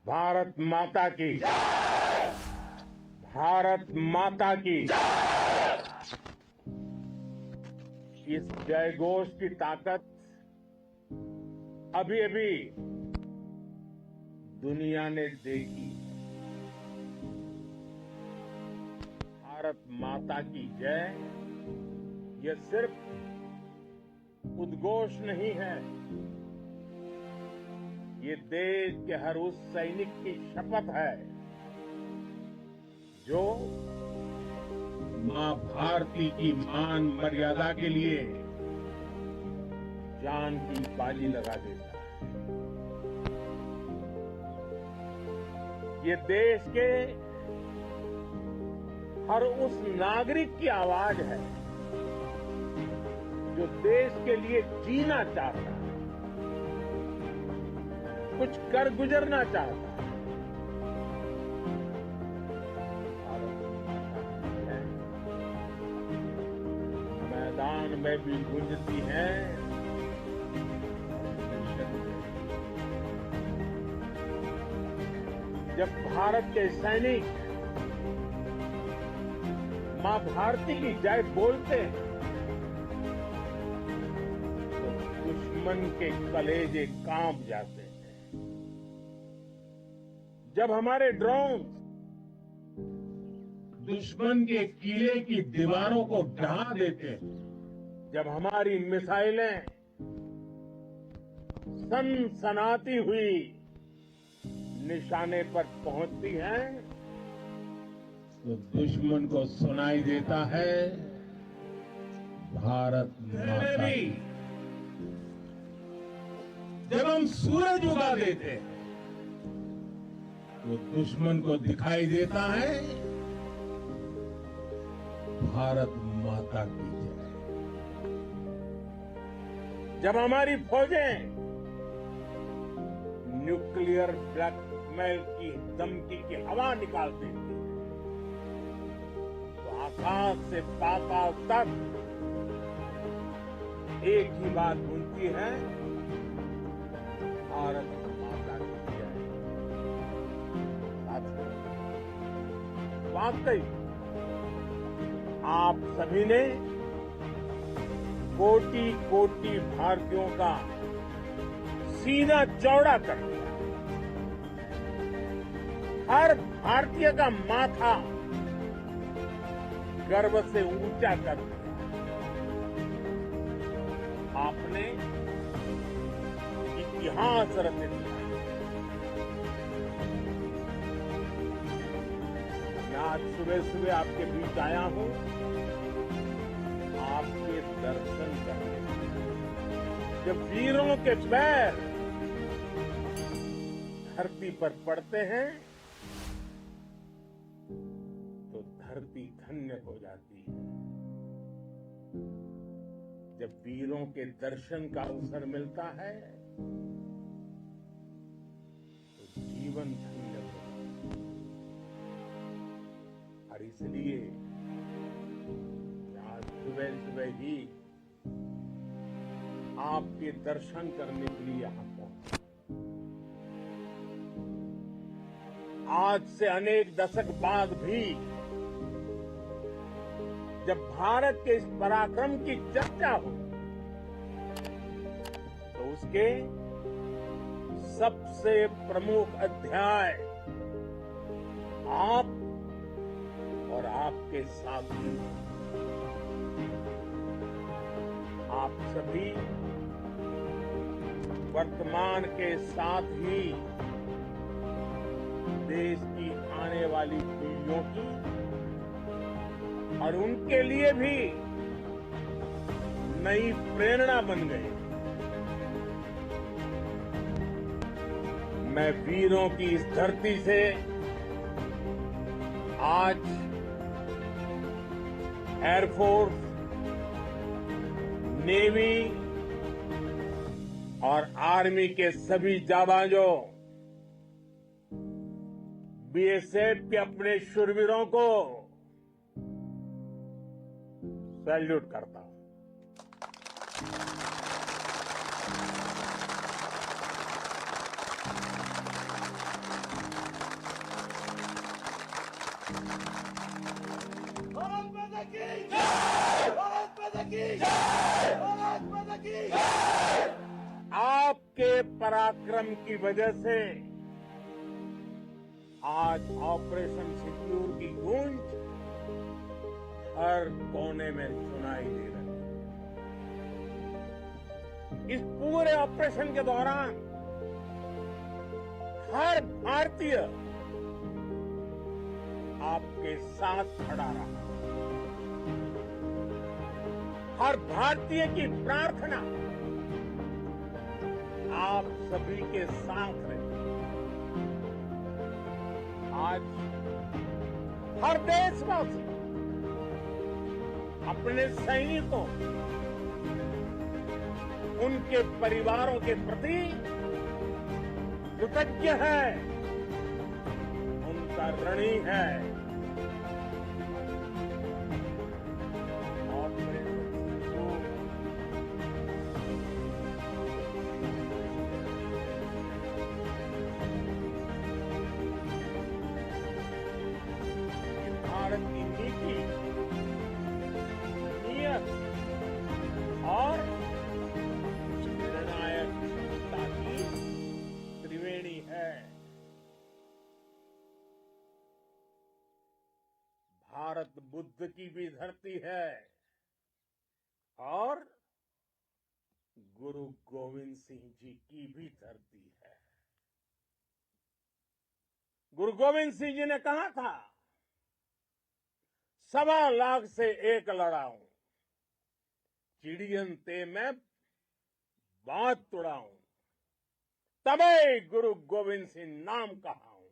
भारत माता की, भारत माता की। इस जयघोष की ताकत अभी अभी दुनिया ने देखी। भारत माता की जय यह सिर्फ उद्घोष नहीं है, ये देश के हर उस सैनिक की शपथ है जो मां भारती की मान मर्यादा के लिए जान की बाजी लगा देता है। ये देश के हर उस नागरिक की आवाज है जो देश के लिए जीना चाहता है, कुछ कर गुजरना चाहता है। मैदान में भी गूंजती है। जब भारत के सैनिक मां भारती की जय बोलते हैं तो दुश्मन के कलेजे कांप जाते हैं। जब हमारे ड्रोन दुश्मन के किले की दीवारों को ढहा देते हैं, जब हमारी मिसाइलें सनसनाती हुई निशाने पर पहुंचती हैं तो दुश्मन को सुनाई देता है भारत माता की। जब हम सूरज उगा देते हैं तो दुश्मन को दिखाई देता है भारत माता की जय। जब हमारी फौजें न्यूक्लियर ब्लैकमेल की धमकी की हवा निकालती हैं तो आकाश से पाताल तक एक ही बात गूंजती है, भारत माता की जय। वाकई आप सभी ने कोटि कोटि भारतीयों का सीना चौड़ा कर दिया। हर भारतीय का माथा गर्व से ऊंचा कर दिया। आपने इतिहास रच दिया। मैं आज सुबह सुबह आपके बीच आया हूं आपके दर्शन करने। जब वीरों के पैर धरती पर पड़ते हैं तो धरती धन्य हो जाती है। जब वीरों के दर्शन का अवसर मिलता है तो जीवन धन्य हो जाता है। और इसलिए आज सुबह सुबह ही आपके दर्शन करने के लिए यहां पहुंचा। आज से अनेक दशक बाद भी जब भारत के इस पराक्रम की चर्चा हो तो उसके सबसे प्रमुख अध्याय आप और आपके साथी, आप सभी वर्तमान के साथ ही देश की आने वाली पीढ़ियों की और उनके लिए भी नई प्रेरणा बन गए। मैं वीरों की इस धरती से आज एयरफोर्स, नेवी और आर्मी के सभी जाबाजों, बीएसएफ के अपने शूरवीरों को सैल्यूट करता हूं। भारत माता की जय! भारत माता की जय! भारत माता की जय! आपके पराक्रम की वजह से आज ऑपरेशन सिंदूर की गूंज हर कोने में सुनाई दे रही है। इस पूरे ऑपरेशन के दौरान हर भारतीय आपके साथ खड़ा रहा। हर भारतीय की प्रार्थना आप सभी के साथ रहे। आज हर देशवासी अपने सैनिकों, उनके परिवारों के प्रति कृतज्ञ है, उनका ऋणी है। भारत की नीति, नियत और निर्णायक क्षमता की त्रिवेणी है। भारत बुद्ध की भी धरती है और गुरु गोविंद सिंह जी की भी धरती है। गुरु गोविंद सिंह जी ने कहा था, 1.25 से एक लड़ाऊं, चिड़ियन ते मैं बात तुड़ाऊं, तबे गुरु गोविंद सिंह नाम कहाऊं।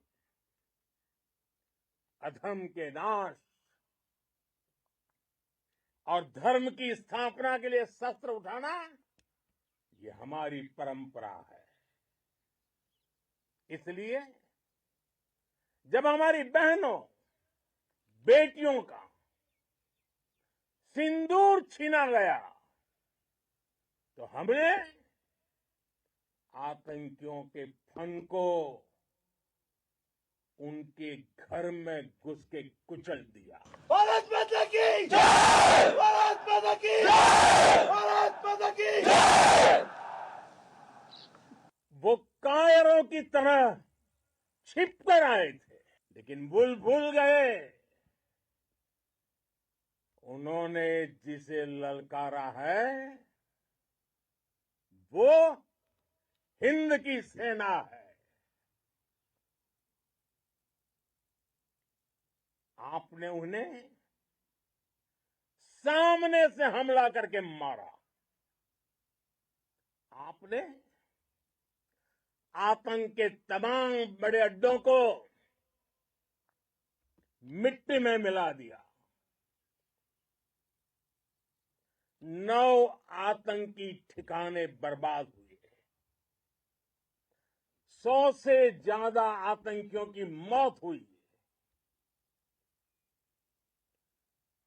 अधर्म के नाश और धर्म की स्थापना के लिए शस्त्र उठाना, ये हमारी परंपरा है। इसलिए जब हमारी बहनों, बेटियों का सिंदूर छीना गया, तो हमने आतंकियों के फन को उनके घर में घुस के कुचल दिया। भारत माता की जय! भारत माता की जय! भारत माता की जय! वो कायरों की तरह छिप कर आए थे, लेकिन भूल गए उन्होंने जिसे ललकारा है वो हिंद की सेना है। आपने उन्हें सामने से हमला करके मारा। आपने आतंक के तमाम बड़े अड्डों को मिट्टी में मिला दिया। 9 आतंकी ठिकाने बर्बाद हुए। 100 से ज्यादा आतंकियों की मौत हुई।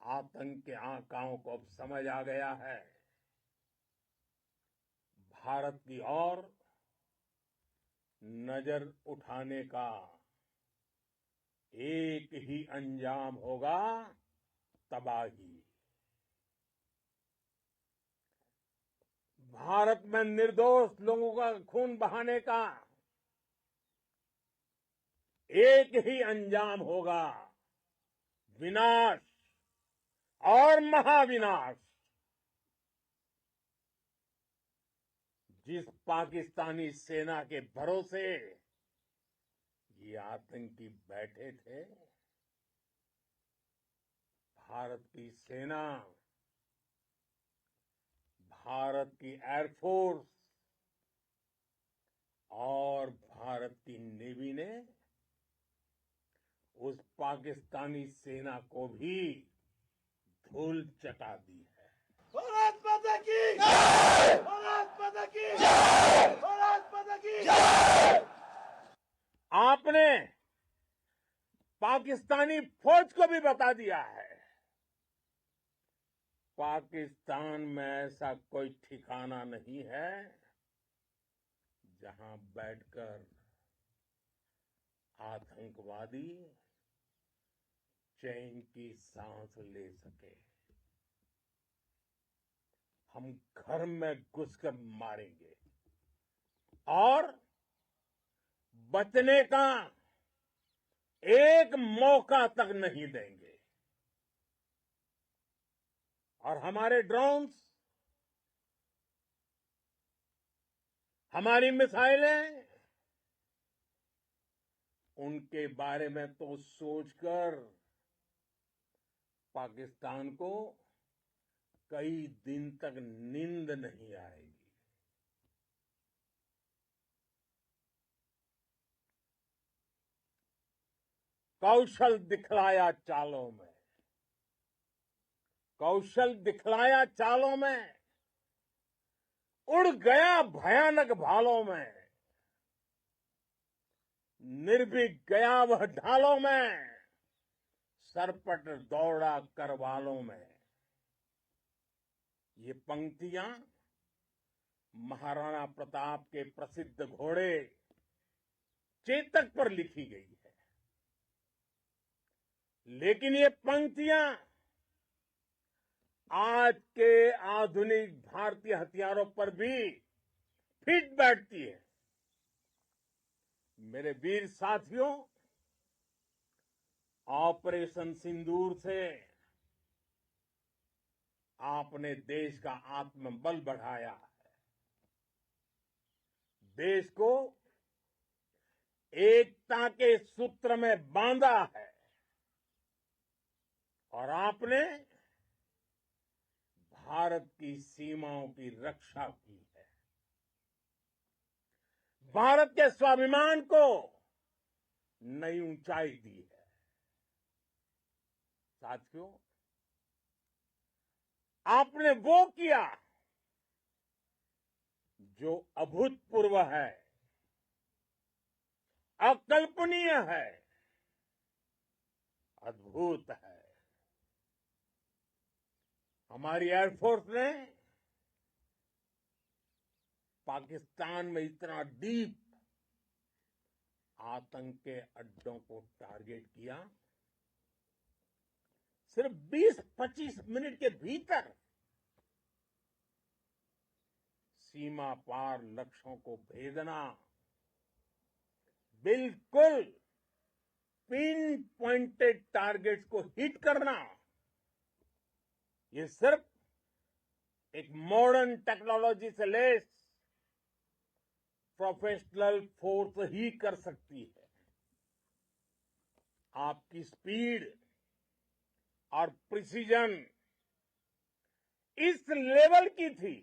आतंक के आकाओं को अब समझ आ गया है, भारत की ओर नजर उठाने का एक ही अंजाम होगा, तबाही। भारत में निर्दोष लोगों का खून बहाने का एक ही अंजाम होगा, विनाश और महाविनाश। जिस पाकिस्तानी सेना के भरोसे ये आतंकी बैठे थे, भारत की सेना, भारत की एयरफोर्स और भारत की नेवी ने उस पाकिस्तानी सेना को भी धूल चटा दी है। भारत माता की जय! भारत माता की जय! भारत माता की जय! आपने पाकिस्तानी फौज को भी बता दिया है, पाकिस्तान में ऐसा कोई ठिकाना नहीं है जहां बैठकर आतंकवादी चैन की सांस ले सके। हम घर में घुसकर मारेंगे और बचने का एक मौका तक नहीं देंगे। और हमारे ड्रोन्स, हमारी मिसाइलें, उनके बारे में तो सोचकर पाकिस्तान को कई दिन तक नींद नहीं आएगी। कौशल दिखलाया चालों में, कौशल दिखलाया चालों में, उड़ गया भयानक भालों में, निर्भीक गया वह ढालों में, सरपट दौड़ा करवालों में। ये पंक्तियां महाराणा प्रताप के प्रसिद्ध घोड़े चेतक पर लिखी गई है। लेकिन ये पंक्तियां आज के आधुनिक भारतीय हथियारों पर भी फिट बैठती है। मेरे वीर साथियों, ऑपरेशन सिंदूर से आपने देश का आत्मबल बढ़ाया है, देश को एकता के सूत्र में बांधा है और आपने भारत की सीमाओं की रक्षा की है। भारत के स्वाभिमान को नई ऊंचाई दी है। साथियों, आपने वो किया जो अभूतपूर्व है, अकल्पनीय है, अद्भुत है। हमारी एयरफोर्स ने पाकिस्तान में इतना डीप आतंक के अड्डों को टारगेट किया, सिर्फ 20-25 मिनट के भीतर सीमा पार लक्ष्यों को भेदना, बिल्कुल पिन पॉइंटेड टारगेट्स को हिट करना, ये सिर्फ एक मॉडर्न टेक्नोलॉजी से लेस प्रोफेशनल फोर्स ही कर सकती है। आपकी स्पीड और प्रिसीजन इस लेवल की थी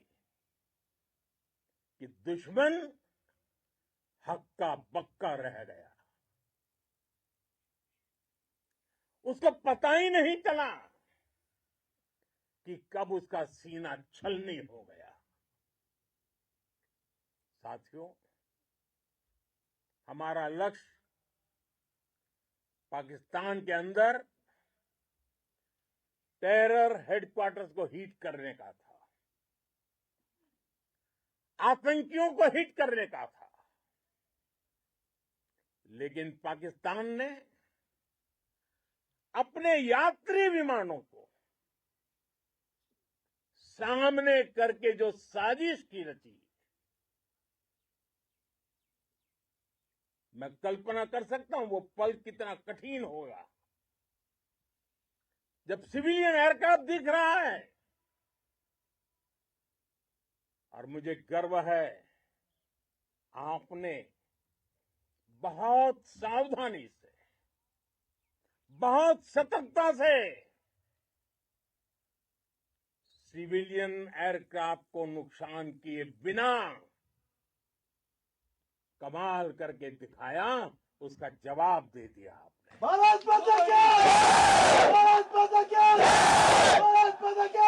कि दुश्मन हक्का बक्का रह गया। उसको पता ही नहीं चला कि कब उसका सीना छलनी हो गया। साथियों, हमारा लक्ष्य पाकिस्तान के अंदर टेरर हेडक्वार्टर्स को हिट करने का था, आतंकियों को हिट करने का था। लेकिन पाकिस्तान ने अपने यात्री विमानों को सामने करके जो साजिश की रची, मैं कल्पना कर सकता हूं वो पल कितना कठिन होगा जब सिविलियन एयरक्राफ्ट दिख रहा है। और मुझे गर्व है, आपने बहुत सावधानी से, बहुत सतर्कता से सिविलियन एयरक्राफ्ट को नुकसान किए बिना कमाल करके दिखाया, उसका जवाब दे दिया आपने। भारत माता की! भारत माता की! भारत माता की!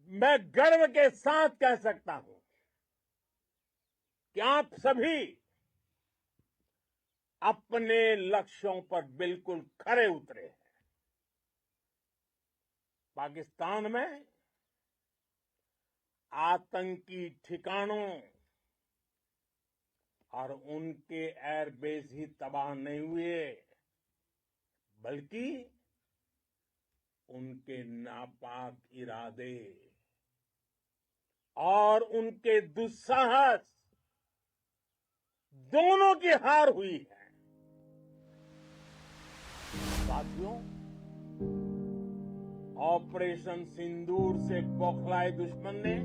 मैं गर्व के साथ कह सकता हूं कि आप सभी अपने लक्ष्यों पर बिल्कुल खरे उतरे हैं। पाकिस्तान में आतंकी ठिकानों और उनके एयरबेस ही तबाह नहीं हुए, बल्कि उनके नापाक इरादे और उनके दुस्साहस दोनों की हार हुई है। साथियों, ऑपरेशन सिंदूर से बौखलाए दुश्मन ने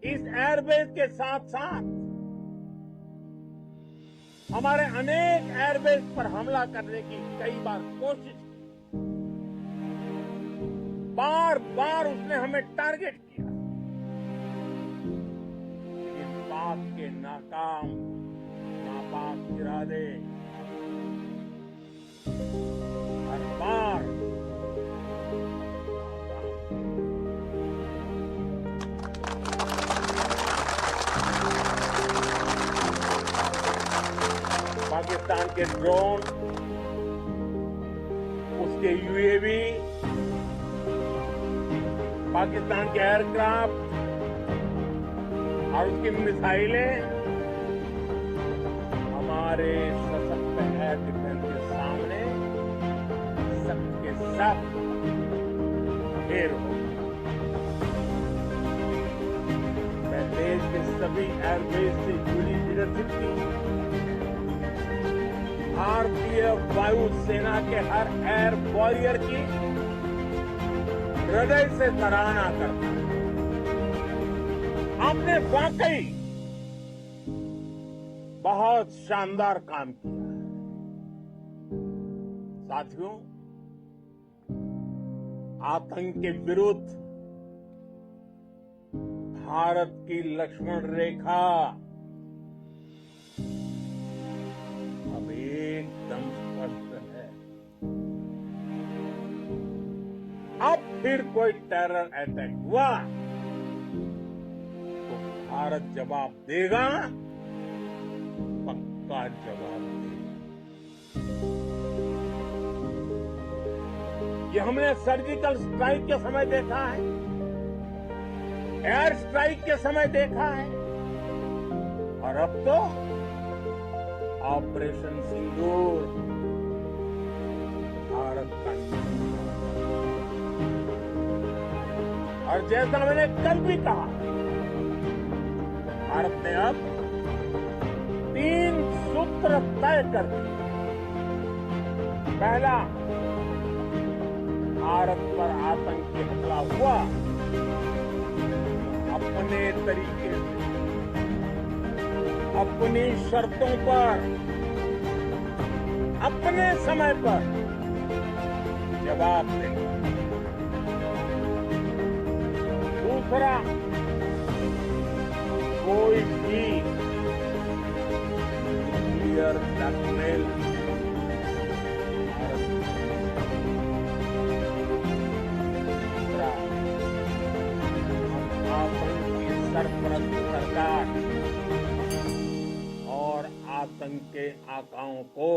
इस एयरबेस के साथ साथ हमारे अनेक एयरबेस पर हमला करने की कई बार कोशिश की। बार बार उसने हमें टारगेट किया, लेकिन पाक के नापाक इरादे हर बार पाकिस्तान के ड्रोन, उसके यूएवी, पाकिस्तान के एयरक्राफ्ट और उसकी मिसाइलें हमारे सशक्त एयर डिफेंस के सामने सब के सब ढेर हो गए। मैं देश के सभी एयरबेस से जुड़ी लीडरशिप की, भारतीय वायुसेना के हर एयर वॉरियर की हृदय से सराहना करता है। आपने वाकई बहुत शानदार काम किया है। साथियों, आतंक के विरुद्ध भारत की लक्ष्मण रेखा अब एकदम स्पष्ट है। अब फिर कोई टेरर अटैक हुआ तो भारत जवाब देगा, पक्का जवाब देगा। ये हमने सर्जिकल स्ट्राइक के समय देखा है, एयर स्ट्राइक के समय देखा है, और अब तो ऑपरेशन सिंदूर भारत का और जैसा मैंने कल भी कहा, भारत ने अब 3 सूत्र तय कर दिए। पहला, भारत पर आतंकी हमला हुआ अपने तरीके से, अपनी शर्तों पर, अपने समय पर जवाब दें। दूसरा, कोई भी न्यूक्लियर ब्लैकमेल आतंकी सरपरस्त सरकार और आतंक के आकाओं को